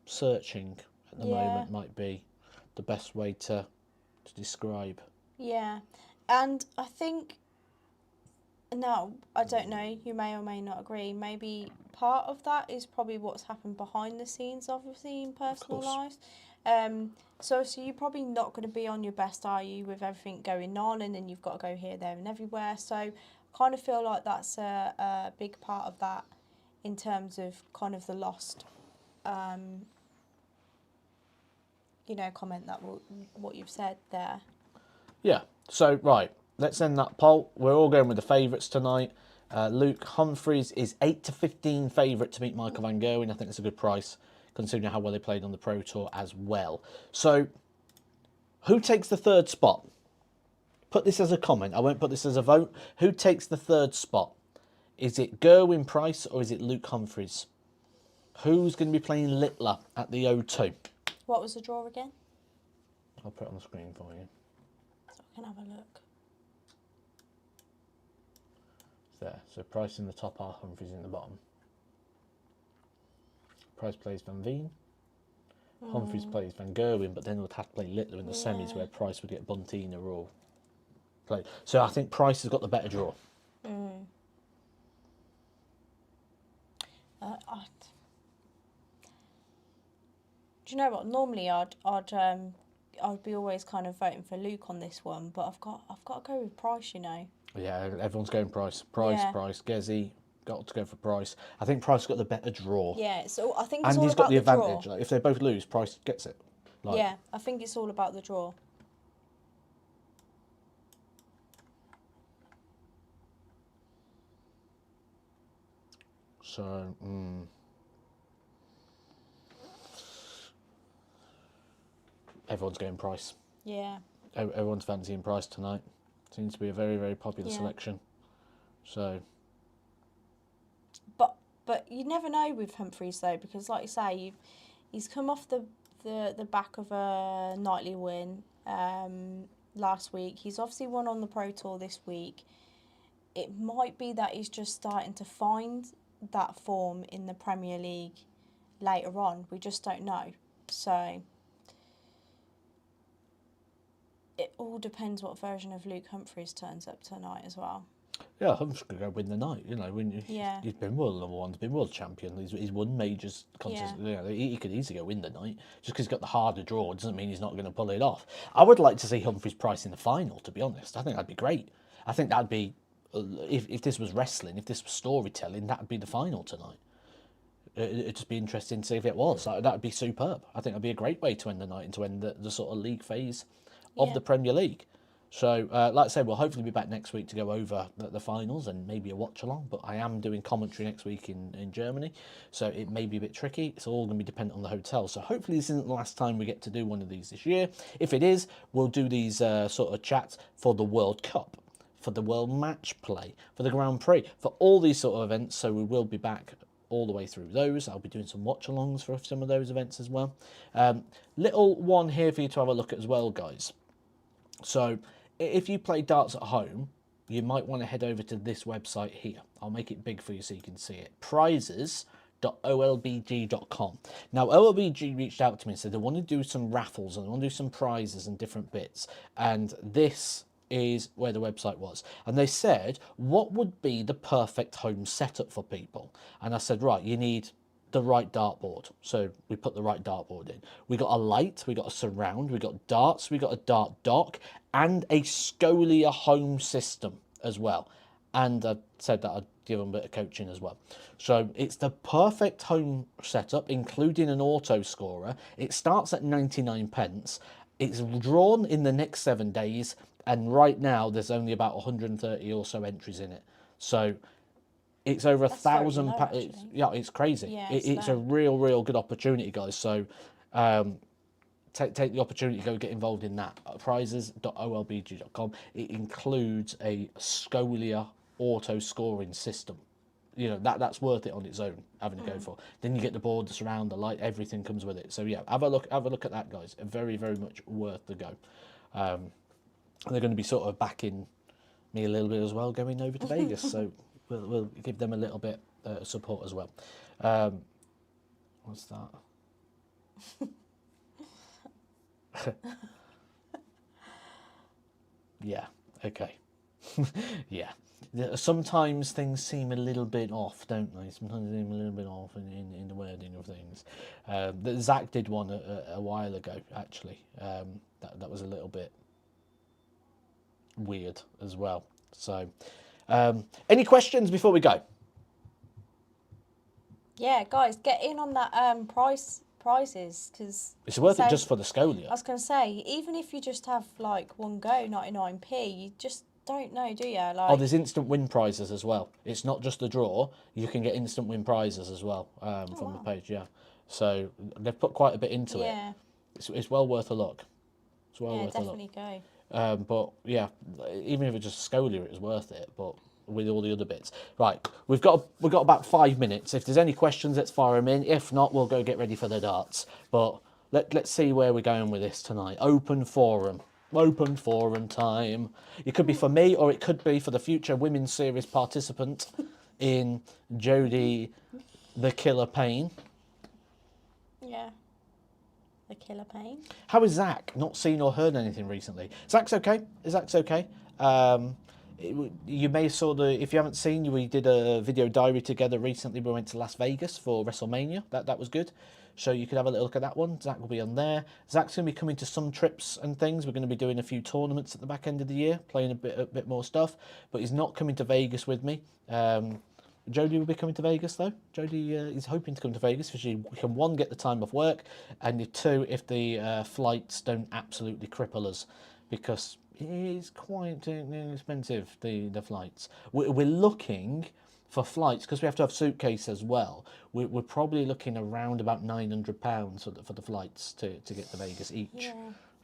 searching at the moment might be the best way to describe. Yeah, and I think, now, I don't know, you may or may not agree, maybe part of that is probably what's happened behind the scenes, obviously, in personal lives. So you're probably not going to be on your best, are you, with everything going on, and then you've got to go here, there and everywhere. So I kind of feel like that's a big part of that in terms of kind of the lost, comment that what you've said there. Yeah, so right, let's end that poll. We're all going with the favourites tonight. Luke Humphries is 8-15 favourite to beat Micheal van Gerwen. I think that's a good price, considering how well they played on the Pro Tour as well. So, who takes the third spot? Put this as a comment. I won't put this as a vote. Who takes the third spot? Is it Gerwyn Price or is it Luke Humphries? Who's going to be playing Littler at the O2? What was the draw again? I'll put it on the screen for you. So I can have a look. There. So Price in the top half, Humphries in the bottom. Price plays Van Veen. Humphries plays Van Gerwen, but then would have to play Littler in the semis where Price would get Bunting or play. So I think Price has got the better draw. Do you know what? Normally I'd be always kind of voting for Luke on this one, but I've got to go with Price, you know. Yeah, everyone's going Price. Price. Gezi got to go for Price. I think Price got the better draw. Yeah, so I think and it's all he's about got the advantage. draw. Like, if they both lose, Price gets it. Yeah, I think it's all about the draw. So, everyone's going Price. Yeah. Everyone's fancying Price tonight. Seems to be a very, very popular selection. So. But you never know with Humphries though, because like you say, he's come off the the back of a nightly win last week. He's obviously won on the Pro Tour this week. It might be that he's just starting to find that form in the Premier League later on. We just don't know. So it all depends what version of Luke Humphries turns up tonight as well. Yeah, Humphries could go win the night. You know, he's been world number one, he's been world champion, he's won majors consistently. Yeah. You know, he could easily go win the night. Just because he's got the harder draw doesn't mean he's not going to pull it off. I would like to see Humphries price in the final, to be honest. I think that'd be great. I think that'd be, if this was wrestling, if this was storytelling, that'd be the final tonight. It'd just be interesting to see if it was. That'd be superb. I think that'd be a great way to end the night and to end the sort of league phase of the Premier League. So, like I said, we'll hopefully be back next week to go over the finals and maybe a watch-along. But I am doing commentary next week in Germany, so it may be a bit tricky. It's all going to be dependent on the hotel. So hopefully this isn't the last time we get to do one of these this year. If it is, we'll do these sort of chats for the World Cup, for the World Match Play, for the Grand Prix, for all these sort of events. So we will be back all the way through those. I'll be doing some watch-alongs for some of those events as well. Little one here for you to have a look at as well, guys. So if you play darts at home, you might want to head over to this website here. I'll make it big for you so you can see it. Prizes.olbg.com. Now, OLBG reached out to me and said they want to do some raffles and they want to do some prizes and different bits. And this is where the website was. And they said, what would be the perfect home setup for people? And I said, right, you need the right dartboard. So we put the right dartboard in. We got a light, we got a surround, we got darts, we got a dart dock, and a Scolia home system as well. And I said that I'd give them a bit of coaching as well. So it's the perfect home setup, including an auto scorer. It starts at 99 pence. It's drawn in the next 7 days. And right now, there's only about 130 or so entries in it. So it's over That's very 1,000. low, actually. It's crazy. Yeah, it's a real good opportunity, guys. So take the opportunity to go get involved in that. Prizes.olbg.com. It includes a Scolia auto scoring system. You know, that's worth it on its own, having to go for. Then you get the board, the surround, the light, everything comes with it. So yeah, have a look at that, guys. Very much worth the go. They're going to be sort of backing me a little bit as well, going over to Vegas. So we'll give them a little bit of support as well. What's that? Yeah. Okay. Yeah. Sometimes things seem a little bit off, don't they? Sometimes they seem a little bit off in the wording of things. Zach did one a while ago, actually. That was a little bit weird as well. So, any questions before we go? Yeah, guys, get in on that prizes because it's worth it just for the Scolia. I was going to say, even if you just have like one go, 99p, you just don't know, do you? Like, there's instant win prizes as well. It's not just a draw. You can get instant win prizes as well from the page. Yeah, so they've put quite a bit into it. It's well worth a look. It's well worth definitely a look. Go. But yeah, even if it's just Scolia, it's worth it. But with all the other bits, right? We've got about 5 minutes. If there's any questions, let's fire them in. If not, we'll go get ready for the darts. But let's see where we're going with this tonight. Open forum time. It could be for me, or it could be for the future women's series participant in Jodie the Killer Payne. Yeah. The Killer Payne. How is Zach? Not seen or heard anything recently. Zach's okay. Zach's okay. You may saw if you haven't seen, we did a video diary together recently. We went to Las Vegas for WrestleMania. That was good. So you could have a little look at that one. Zach will be on there. Zach's going to be coming to some trips and things. We're going to be doing a few tournaments at the back end of the year, playing a bit more stuff. But he's not coming to Vegas with me. Jodie will be coming to Vegas though. Jodie is hoping to come to Vegas because she can, one, get the time off work, and two, if the flights don't absolutely cripple us, because it is quite expensive, the flights. We're looking for flights, because we have to have suitcase as well. We're probably looking around about £900 for the flights to get to Vegas each. Yeah.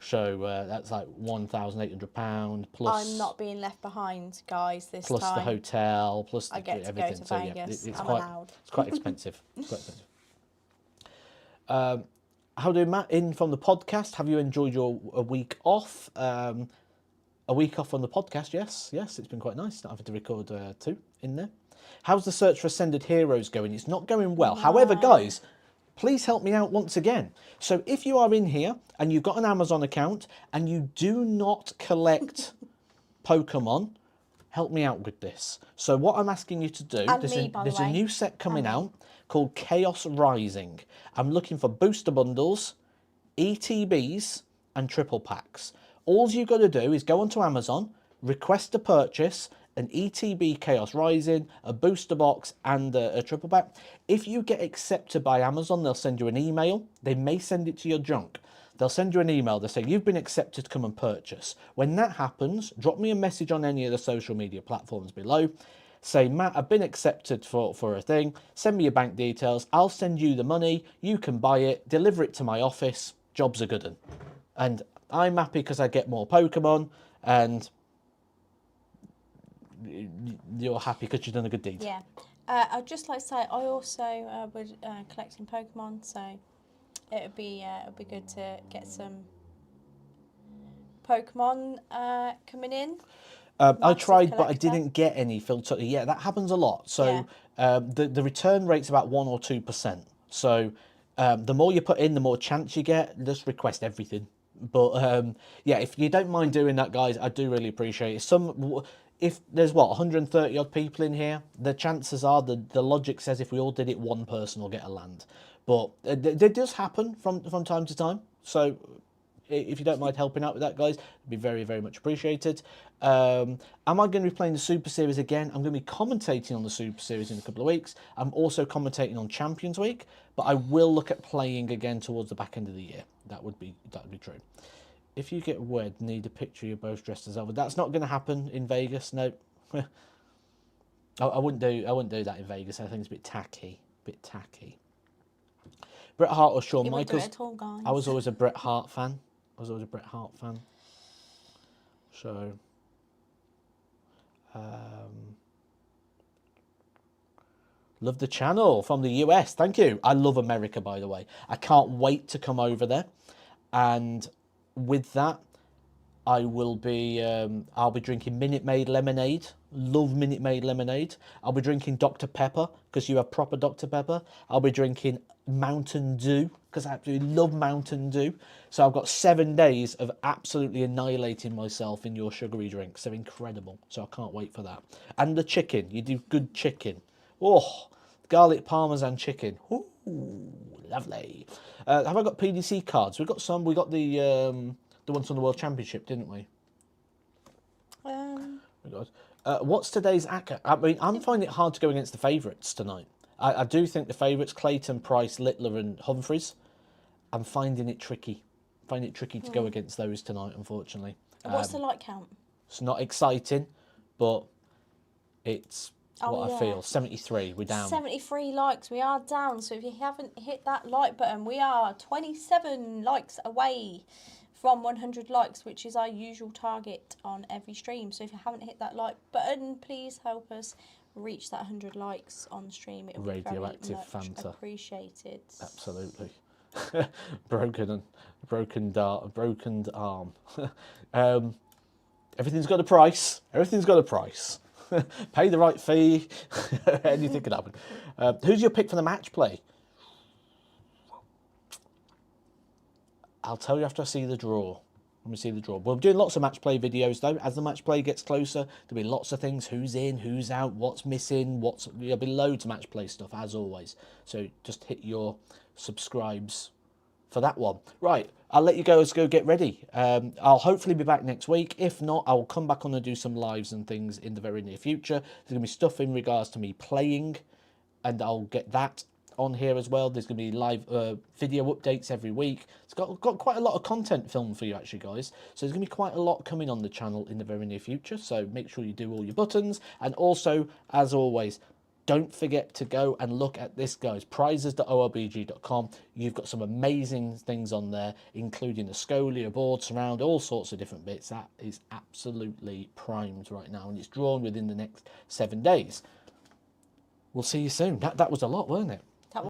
So that's like £1,800 plus. I'm not being left behind, guys. This plus time. Plus the hotel, plus I get to everything. go to so Vegas. yeah, I'm allowed. It's quite expensive. It's quite expensive. How do Matt in from the podcast? Have you enjoyed your a week off? A week off on the podcast, yes, it's been quite nice not having to record two in there. How's the search for Ascended Heroes going? It's not going well. No. However, guys, please help me out once again. So if you are in here and you've got an Amazon account and you do not collect Pokemon, help me out with this. So what I'm asking you to do, And there's, me, by the there's a way. new set coming out called Chaos Rising. I'm looking for booster bundles, ETBs, and triple packs. All you've got to do is go onto Amazon, request a purchase, an ETB Chaos Rising, a booster box, and a triple pack. If you get accepted by Amazon, they'll send you an email. They may send it to your junk. They'll send you an email. They'll say, you've been accepted, come and purchase. When that happens, drop me a message on any of the social media platforms below. Say, Matt, I've been accepted for a thing. Send me your bank details. I'll send you the money. You can buy it, deliver it to my office. Job's a good one. And I'm happy because I get more Pokemon, and you're happy because you've done a good deed. Yeah. I'd just like to say I also was collecting Pokemon, so it'd be good to get some Pokemon coming in. I tried, but I collector. didn't get any filter. Yeah, that happens a lot. So the return rate's about 1 or 2%. So the more you put in, the more chance you get. Just request everything. But yeah, if you don't mind doing that, guys, I do really appreciate it. If there's 130 odd people in here, the chances are the logic says if we all did it, one person will get a land. But it does happen from time to time. So if you don't mind helping out with that, guys, it'd be very, very much appreciated. Am I going to be playing the Super Series again? I'm going to be commentating on the Super Series in a couple of weeks. I'm also commentating on Champions Week, but I will look at playing again towards the back end of the year. That would be true. If you get wed, need a picture you're both dressed as Elvis. That's not going to happen in Vegas. No, I wouldn't do that in Vegas. I think it's a bit tacky. Bret Hart or Shawn You wouldn't do Michaels? it at all, guys. I was always a Bret Hart fan. So, love the channel from the US. Thank you. I love America, by the way. I can't wait to come over there. And with that, I will be. I'll be drinking Minute Maid lemonade. Love Minute Maid lemonade. I'll be drinking Dr Pepper because you have proper Dr Pepper. I'll be drinking Mountain Dew because I absolutely love Mountain Dew. So I've got 7 days of absolutely annihilating myself in your sugary drinks. They're incredible. So I can't wait for that. And the chicken. You do good chicken. Oh, garlic parmesan chicken. Ooh, lovely. Have I got PDC cards? We've got some. We got the ones from the World Championship, didn't we? We got. What's today's ACCA? I mean, I'm finding it hard to go against the favourites tonight. I do think the favourites, Clayton, Price, Littler and Humphries, I'm finding it tricky. To go against those tonight, unfortunately. What's the like count? It's not exciting, but it's what I feel. 73, we're down. 73 likes, we are down. So if you haven't hit that like button, we are 27 likes away from 100 likes, which is our usual target on every stream. So if you haven't hit that like button, please help us reach that 100 likes on stream. It would be very much Fanta. appreciated. Absolutely. broken arm. Everything's got a price. Pay the right fee. Anything could happen. Who's your pick for the match play? I'll tell you after I see the draw. Let me see the draw. We're doing lots of match play videos though. As the match play gets closer, there'll be lots of things. Who's in, who's out, what's missing, there'll be loads of match play stuff as always. So just hit your subscribes for that one. Right, I'll let you guys go get ready. I'll hopefully be back next week. If not, I'll come back on and do some lives and things in the very near future. There's going to be stuff in regards to me playing, and I'll get that on here as well. There's going to be live video updates every week. It's got quite a lot of content filmed for you actually, guys. So there's going to be quite a lot coming on the channel in the very near future. So make sure you do all your buttons. And also, as always, don't forget to go and look at this, guys. Prizes.orbg.com. You've got some amazing things on there, including the Scolia, board, surround, all sorts of different bits. That is absolutely primed right now, and it's drawn within the next 7 days. We'll see you soon. That was a lot, weren't it?